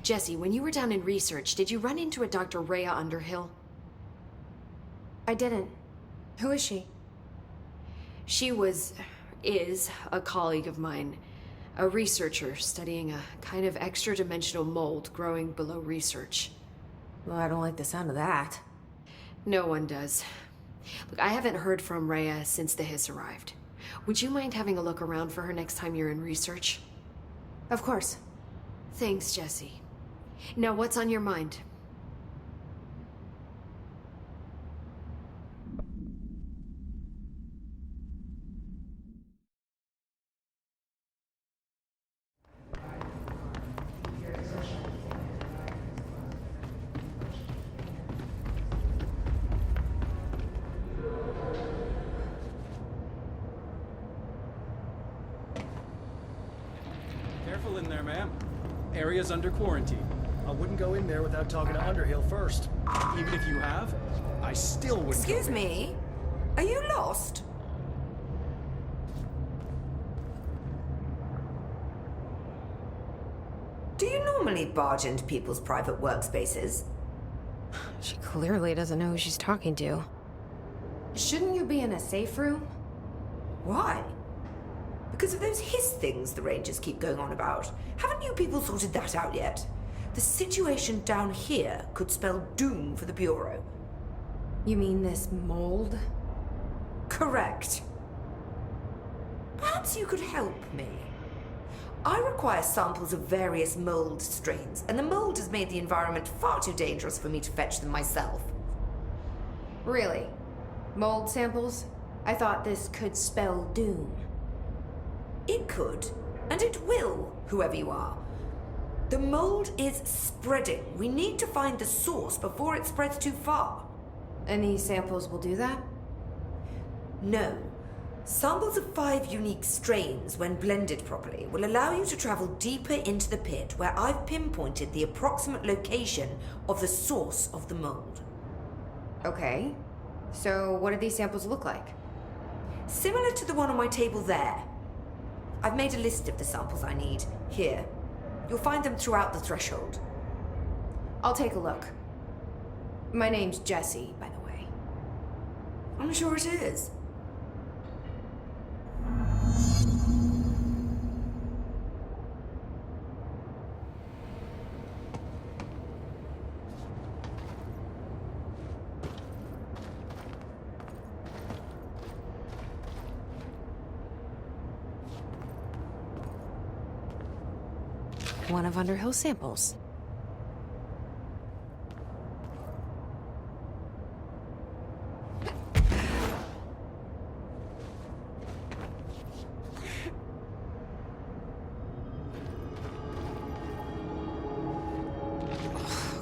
Jesse, when you were down in research, did you run into a Dr. Rhea Underhill? I didn't. Who is she? She is a colleague of mine. A researcher studying a kind of extra-dimensional mold growing below research. Well, I don't like the sound of that. No one does. Look, I haven't heard from Rhea since the Hiss arrived. Would you mind having a look around for her next time you're in research? Of course. Thanks, Jesse. Now, what's on your mind? Careful in there, ma'am. Area's under quarantine. I wouldn't go in there without talking to Underhill first. Even if you have, I still wouldn't Excuse go in. me? Are you lost? Do you normally barge into people's private workspaces? She clearly doesn't know who she's talking to. Shouldn't you be in a safe room? Why? Because of those hiss things the Rangers keep going on about. Haven't you people sorted that out yet? The situation down here could spell doom for the Bureau. You mean this mold? Correct. Perhaps you could help me. I require samples of various mold strains, and the mold has made the environment far too dangerous for me to fetch them myself. Really? Mold samples? I thought this could spell doom. It could, and it will, whoever you are. The mold is spreading. We need to find the source before it spreads too far. And these samples will do that? No. Samples of 5 unique strains, when blended properly, will allow you to travel deeper into the pit, where I've pinpointed the approximate location of the source of the mold. Okay. So what do these samples look like? Similar to the one on my table there. I've made a list of the samples I need. Here. You'll find them throughout the threshold. I'll take a look. My name's Jesse, by the way. I'm sure it is. One of Underhill's samples.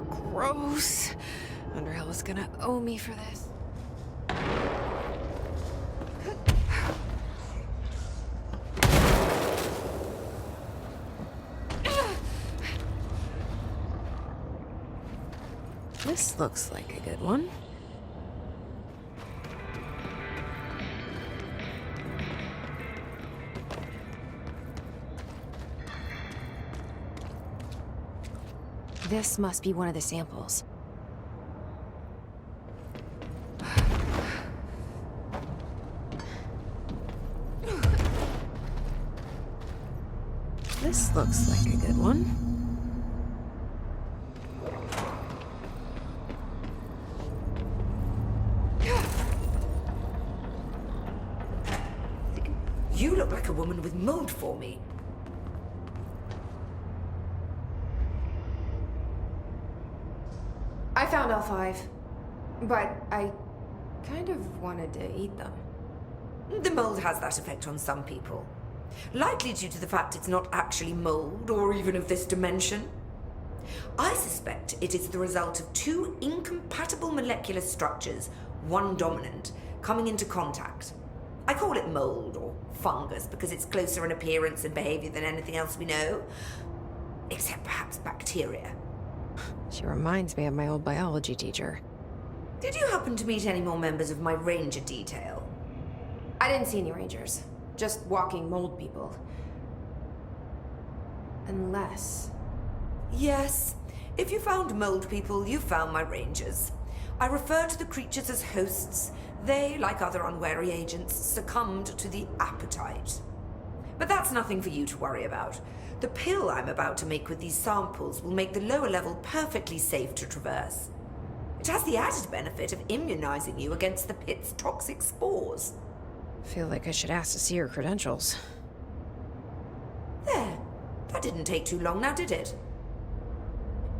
Gross. Underhill is gonna owe me for this. This looks like a good one. This must be one of the samples. This looks like a good one. You look like a woman with mold for me. I found all 5, but I kind of wanted to eat them. The mold has that effect on some people. Likely due to the fact it's not actually mold, or even of this dimension. I suspect it is the result of 2 incompatible molecular structures, one dominant, coming into contact. I call it mold, or fungus, because it's closer in appearance and behavior than anything else we know. Except perhaps bacteria. She reminds me of my old biology teacher. Did you happen to meet any more members of my ranger detail? I didn't see any rangers. Just walking mold people. Unless... Yes. If you found mold people, you found my rangers. I refer to the creatures as hosts. They, like other unwary agents, succumbed to the appetite. But that's nothing for you to worry about. The pill I'm about to make with these samples will make the lower level perfectly safe to traverse. It has the added benefit of immunizing you against the pit's toxic spores. Feel like I should ask to see her credentials. There. That didn't take too long now, did it?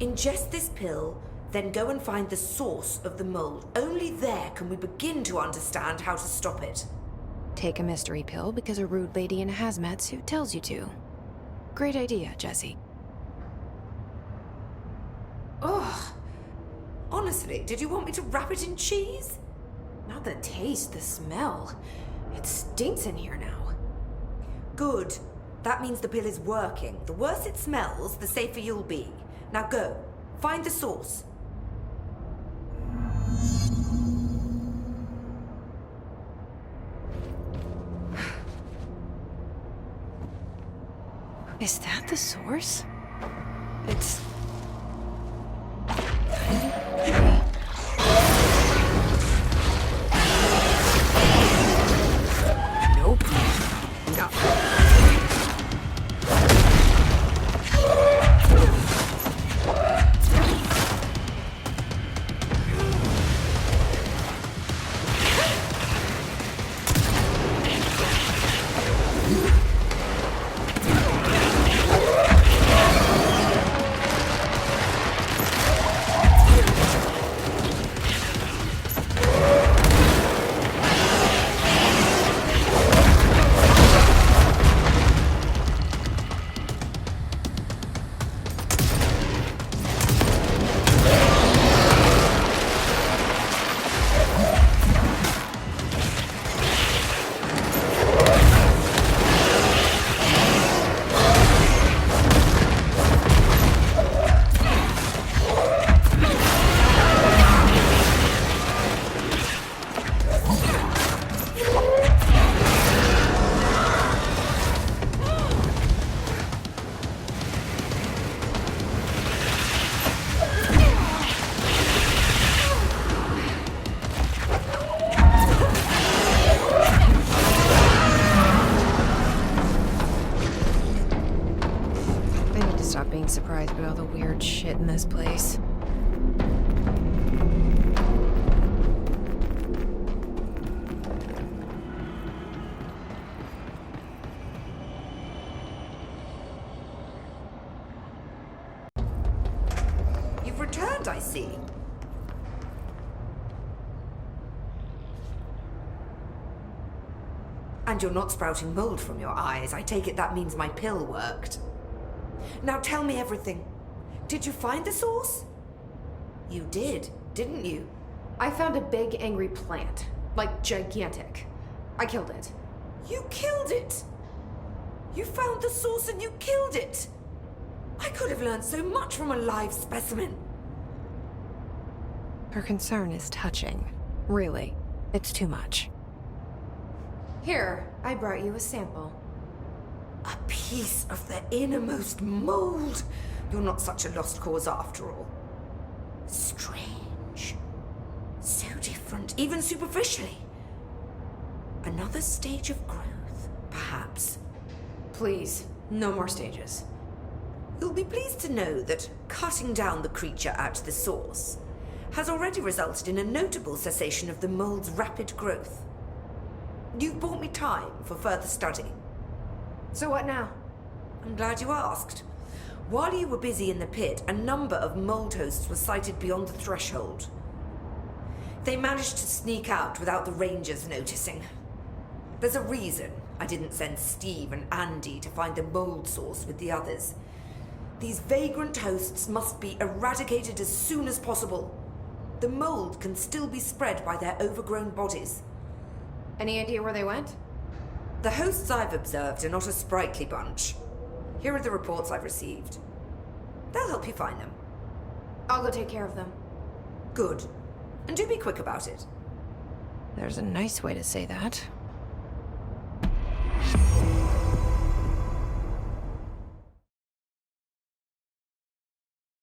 Ingest this pill, then go and find the source of the mold. Only there can we begin to understand how to stop it. Take a mystery pill because a rude lady in a hazmat suit tells you to. Great idea, Jesse. Ugh. Honestly, did you want me to wrap it in cheese? Not the taste, the smell. It stinks in here now. Good. That means the pill is working. The worse it smells, the safer you'll be. Now go. Find the source. Is that the source? It's... Nope. No. Stop being surprised by all the weird shit in this place. You've returned, I see. And you're not sprouting mold from your eyes. I take it that means my pill worked. Now tell me everything. Did you find the source? You did, didn't you? I found a big, angry plant. Like, gigantic. I killed it. You killed it! You found the source and you killed it! I could have learned so much from a live specimen. Her concern is touching. Really, it's too much. Here, I brought you a sample. A piece of the innermost mold. You're not such a lost cause after all. Strange. So different, even superficially. Another stage of growth, perhaps. Please, no more stages. You'll be pleased to know that cutting down the creature at the source has already resulted in a notable cessation of the mold's rapid growth. You've bought me time for further study. So what now? I'm glad you asked. While you were busy in the pit, a number of mold hosts were sighted beyond the threshold. They managed to sneak out without the Rangers noticing. There's a reason I didn't send Steve and Andy to find the mold source with the others. These vagrant hosts must be eradicated as soon as possible. The mold can still be spread by their overgrown bodies. Any idea where they went? The hosts I've observed are not a sprightly bunch. Here are the reports I've received. They'll help you find them. I'll go take care of them. Good. And do be quick about it. There's a nice way to say that.